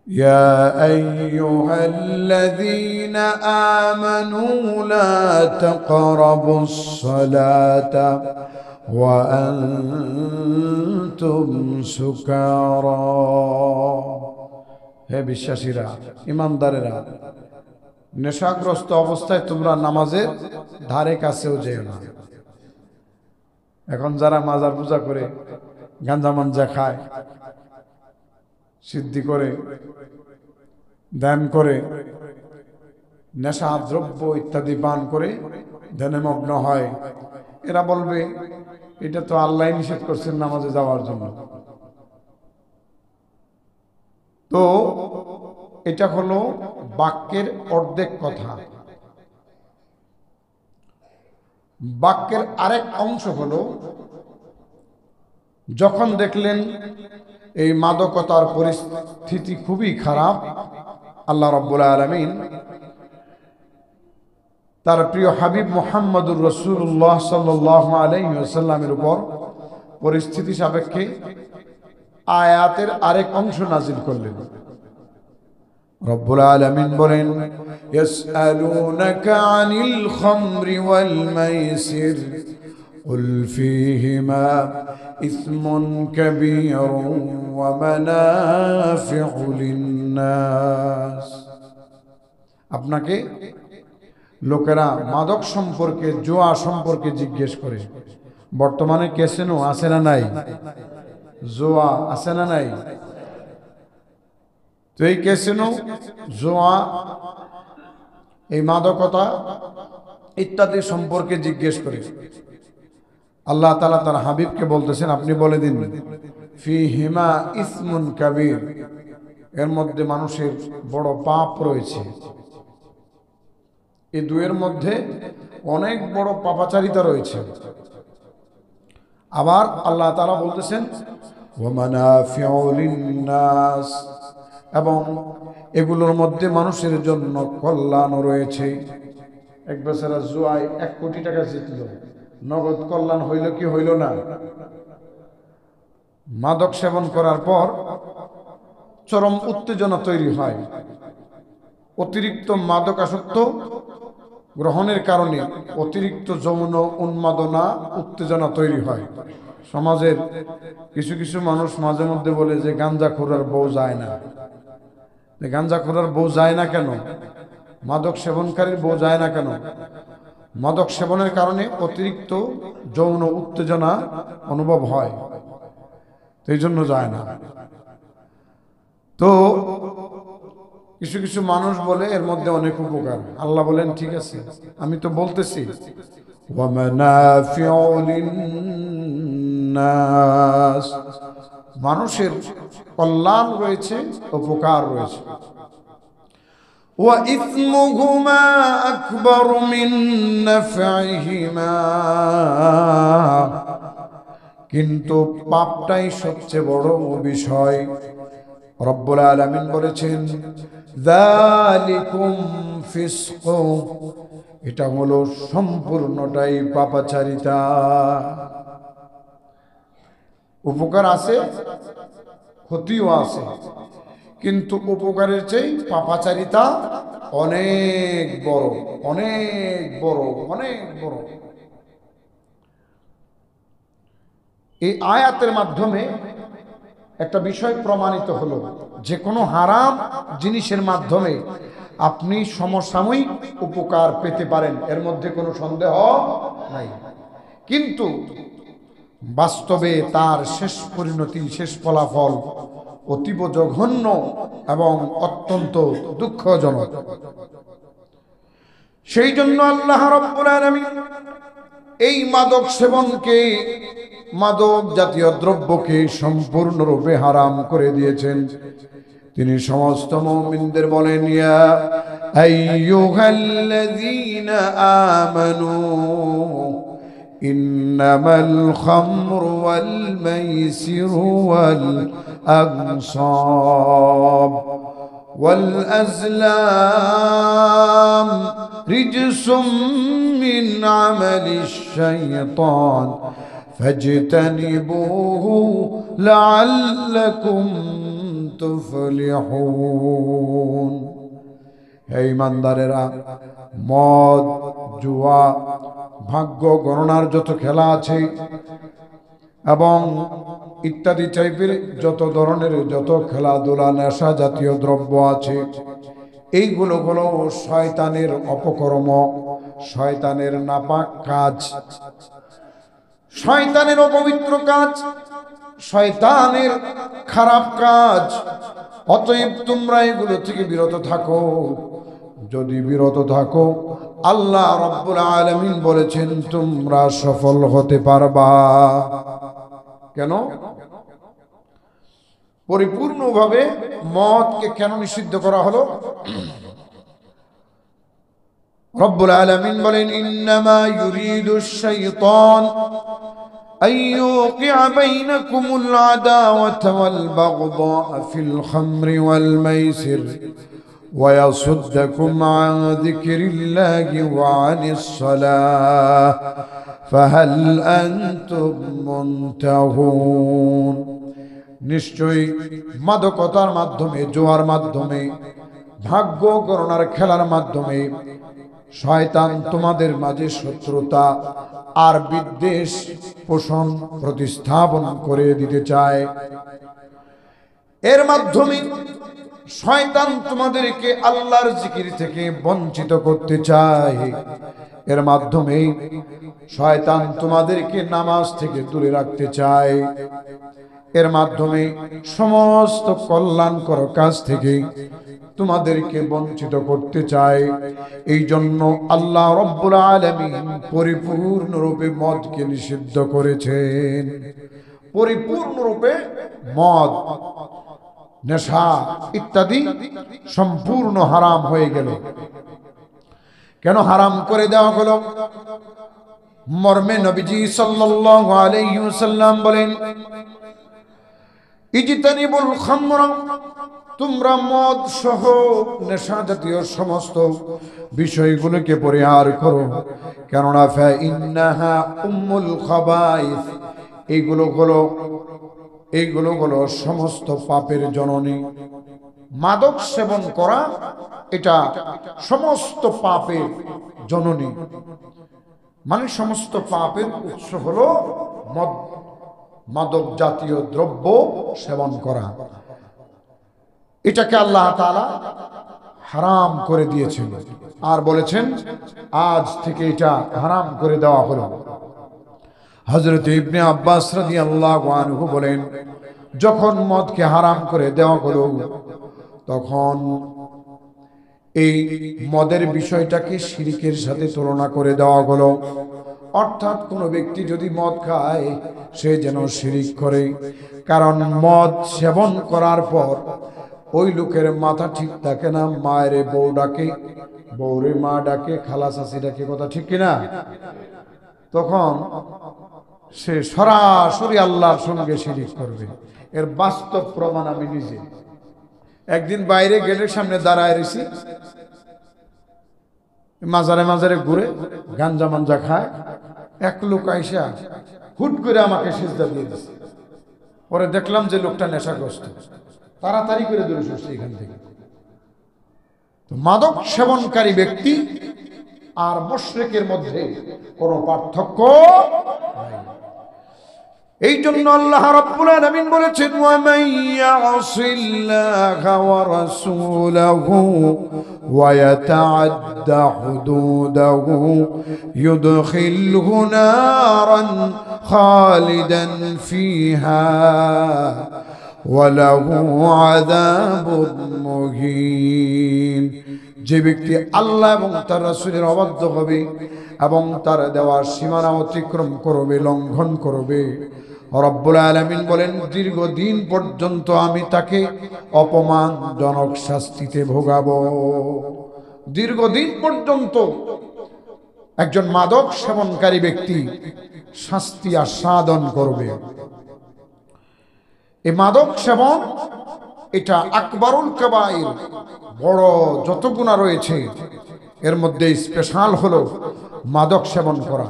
يا أيها الذين آمنوا لا تقربوا الصلاة وأنتم سكارى হে বিশ্বাসীরা ঈমানদারেরা নেশাগ্রস্ত অবস্থায় তোমরা নামাজের ধারে কাছেও যেও না। এখন যারা মাজার পূজা করে গাঁজা মাঞ্জা খায়, সিদ্ধি করে, ধ্যান করে, নেশা দ্রব্য ইত্যাদি পান করে ধ্যানে মগ্ন হয়, এরা বলবে এটা তো আল্লাহ নিষেধ করছেন নামাজে যাওয়ার জন্য। তো এটা হলো বাক্যের অর্ধেক কথা। বাক্যের আরেক অংশ হলো যখন দেখলেন এই মাদকতার পরিস্থিতি খুবই খারাপ, আল্লাহ রাব্বুল আলামিন তার প্রিয় হাবিব মুহাম্মদুর রাসূলুল্লাহ সাল্লাল্লাহু আলাইহি ওয়াসাল্লামের উপর পরিস্থিতি সাপেক্ষে আয়াতের আরেক অংশ নাজিল করলেন। রব্বুল আলামিন বলেন, ইয়াসআলুনাকা আনিল খামরি ওয়াল মাইসির কুল ফীহিমা ইসমুন কাবীরুন ওয়া মানাফিউ লিন-নাস। আপনাকে লোকেরা মাদক সম্পর্কে, জুয়া সম্পর্কে জিজ্ঞেস করে। বর্তমানে ক্যাসিনো আছে না নাই? জুয়া আছে না নাই? তো এই ক্যাসিনো, জুয়া, এই মাদকতা ইত্যাদি সম্পর্কে জিজ্ঞেস করে। আল্লাহ তাআলা তার হাবিবকে বলতেছেন, আপনি বলে দিন, ফীহিমা ইসমুন কাবীর, এর মধ্যে মানুষের বড় পাপ রয়েছে। এই দুয়ের মধ্যে অনেক বড় পাপাচারিতা রয়েছে। আবার আল্লাহ তাআলা বলতেছেন, ওয়া মানাফিউ লিন-নাস, এবং এগুলোর মধ্যে মানুষের জন্য কল্যাণ রয়েছে। এক বেচারা জুয়ায় 1 কোটি টাকা জিতল, নগদ কল্যাণ হইল কি হইল না? মাদক সেবন করার পর চরম উত্তেজনা তৈরি হয়। অতিরিক্ত মাদকাসক্ত গ্রহণের কারণে অতিরিক্ত যৌন উন্মাদনা, উত্তেজনা তৈরি হয়। সমাজের কিছু কিছু মানুষ মাঝে মধ্যে বলে যে গাঁজাখোরের বউ যায় না। গাঁজাখোরের বউ যায় না কেন? মাদক সেবনকারীর বউ যায় না কেন? মাদক সেবনের কারণে অতিরিক্ত যৌন উত্তেজনা অনুভব হয়, তো এই জন্য যায় না। তো কিছু কিছু মানুষ বলে এর মধ্যে অনেক উপকার। আল্লাহ বলেন, ঠিক আছে, আমি তো বলতেছি ওয়া মানাফিউ লিন-নাস, মানুষের কল্যাণ রয়েছে, উপকার রয়েছে। ওয়া ইসমুহুমা আকবারু মিন নাফইহিমা, কিন্তু পাপটাই সবচেয়ে বড় বিষয়। রব্বুল আলামিন বলেছেন, যালিকুম ফিসক, এটা হলো সম্পূর্ণটাই পাপাচারিতা। উপকার আছে, ক্ষতিও আছে, কিন্তু উপকারের চেয়ে পাপাচারিতা অনেক বড়, অনেক বড়, অনেক বড়। এই আয়াতের মাধ্যমে একটা বিষয় প্রমাণিত হলো, যে কোনো হারাম জিনিসের মাধ্যমে আপনি সমসাময়িক উপকার পেতে পারেন, এর মধ্যে কোনো সন্দেহ নাই, কিন্তু বাস্তবে তার শেষ পরিণতি, শেষ ফলাফল অতীব জঘন্য এবং অত্যন্ত দুঃখজনক। সেই জন্য আল্লাহ রাব্বুল আলামিন এই মাদক সেবনকে, মাদক জাতীয় দ্রব্যকে সম্পূর্ণরূপে হারাম করে দিয়েছেন। তিনি সমস্ত মুমিনদের বলেন, ইয়া আইয়ুহাল্লাযীনা আমানু ইন্নামাল খামরু ওয়াল মাইসিরু ওয়াল আনসাব ওয়াল আজলাম রিজসুম মিন আমালিশ শাইতান ফাজতানিবুহু লাআল্লাকুম তুফলিহুন। হে ঈমানদারেরা, মদ, জুয়া, ভাগ্য গণনার যত খেলা আছে এবং ইত্যাদি টাইপের যত ধরনের যত খেলাধুলা, নেশা জাতীয় দ্রব্য আছে, এইগুলো হলো শয়তানের অপকর্ম, শয়তানের নাপাক কাজ, শয়তানের অপবিত্র কাজ, শয়তানের খারাপ কাজ। অতএব তোমরা এগুলো থেকে বিরত থাকো। যদি বিরত থাকো, আল্লাহ রাব্বুল আলামিন বলেছেন তোমরা সফল হতে পারবা। কেন? পরিপূর্ণভাবে মদকে কেন নিষিদ্ধ করা হলো? রব্বুল আলামিন বলেন, ইন্নামা ইউরিদুশ শাইতান আন ইউকিআ বাইনাকুমুল আদাওয়াতা ওয়াল বাগদা ফিল খামরি ওয়াল মাইসির ওয়া ইয়াসুদ্দাকুম আন যিকরিল্লাহি ওয়া আনিস সালাহ ফাহাল আনতুম মুনতাহুন। নিশ্চয়ই মাদকতার মাধ্যমে, জোয়ার মাধ্যমে, ভাগ্য গণনার খেলার মাধ্যমে শয়তান তোমাদের মাঝে শত্রুতা আর বিদ্বেষ পোষণ প্রতিস্থাপন করে দিতে চায়। এর মাধ্যমে শয়তান তোমাদেরকে আল্লাহর জিকির থেকে বঞ্চিত করতে চায়। এর মাধ্যমে শয়তান তোমাদেরকে নামাজ থেকে দূরে রাখতে চায়। এর মাধ্যমে সমস্ত কল্যাণকর কাজ থেকে তোমাদেরকে বঞ্চিত করতে চায়। এই জন্য আল্লাহ রাব্বুল আলামিন পরিপূর্ণরূপে মদকে নিষিদ্ধ করেছেন। পরিপূর্ণরূপে মদ, নেশা ইত্যাদি সম্পূর্ণ হারাম হয়ে গেল। কেন হারাম করে দেওয়া হলো? মর্মে নবীজি সাল্লাল্লাহু আলাইহি ওয়াসাল্লাম বলেন, ইজতানিবুল খামরা, তোমরা মদ সহ নেশা জাতীয় সমস্ত বিষয়গুলোকে পরিহার করো, কেননা ফা ইন্নাহা উম্মুল খাবাইস, এইগুলো হলো সমস্ত পাপের জননী। মাদক সেবন করা এটা সমস্ত পাপের জননী, মানে সমস্ত পাপের উৎস হলো মদ, মাদক জাতীয় দ্রব্য সেবন করা। এটাকে আল্লাহ তাআলা হারাম করে দিয়েছেন আর বলেছেন আজ থেকে এটা হারাম করে দেওয়া হলো। হযরত ইবনে আব্বাস রাদিয়াল্লাহু আনহু বলেন, যখন মদকে হারাম করে দেওয়া হলো তখন এই মদের বিষয়টাকে শিরকের সাথে তুলনা করে দেওয়া হলো। অর্থাৎ কোনো ব্যক্তি যদি মদ খায় সে যেন শিরিক করে, কারণ মদ সেবন করার পর ওই লোকের মাথা ঠিক থাকে না, মায়ের বউ ডাকে, বউরে মা ডাকে, খালা চাচি ডাকে, কথা ঠিক কিনা? তখন সে সরাসরি আল্লাহর সঙ্গে শিরিক করবে। এর বাস্তব প্রমাণ আমি নিজে একদিন বাইরে গেটের সামনে দাঁড়ায় রয়েছি, মাজারে মাজারে ঘুরে গাঞ্জা মাঞ্জা খায়, এক লোক আইসা হুট করে আমাকে সিজদা দিয়ে দিচ্ছে। পরে দেখলাম যে লোকটা নেশাগ্রস্ত, তাড়াতাড়ি করে দূরে সরছে এখান থেকে। মাদক সেবনকারী ব্যক্তি আর মুশরিকের মধ্যে কোনো পার্থক্য নাই। এই জন্য আল্লাহ রাব্বুল আলামিন বলেছেন, ওয়া মান ইয়াসিল্লাহা ওয়া রাসূলাহু ওয়া ইয়াতাআদ্দা হুদুদাহু ইউদখিলহু নারান খালিদান ফিহা ওয়া লাহু আযাবুন মুহিন। যে ব্যক্তি আল্লাহ এবং তার রাসূলের অবাধ্য হবে এবং তার দেওয়া সীমানা অতিক্রম করবে, লঙ্ঘন করবে, রব্বুল আলামিন বলেন দীর্ঘদিন পর্যন্ত আমি তাকে অপমানজনক শাস্তিতে ভোগাবো। দীর্ঘদিন পর্যন্ত একজন মাদক সেবনকারী ব্যক্তি শাস্তি আস্বাদন করবে। এই মাদক সেবন এটা আকবরুল কাবাইর, বড় যত গুনাহ রয়েছে এর মধ্যে স্পেশাল হলো মাদক সেবন করা।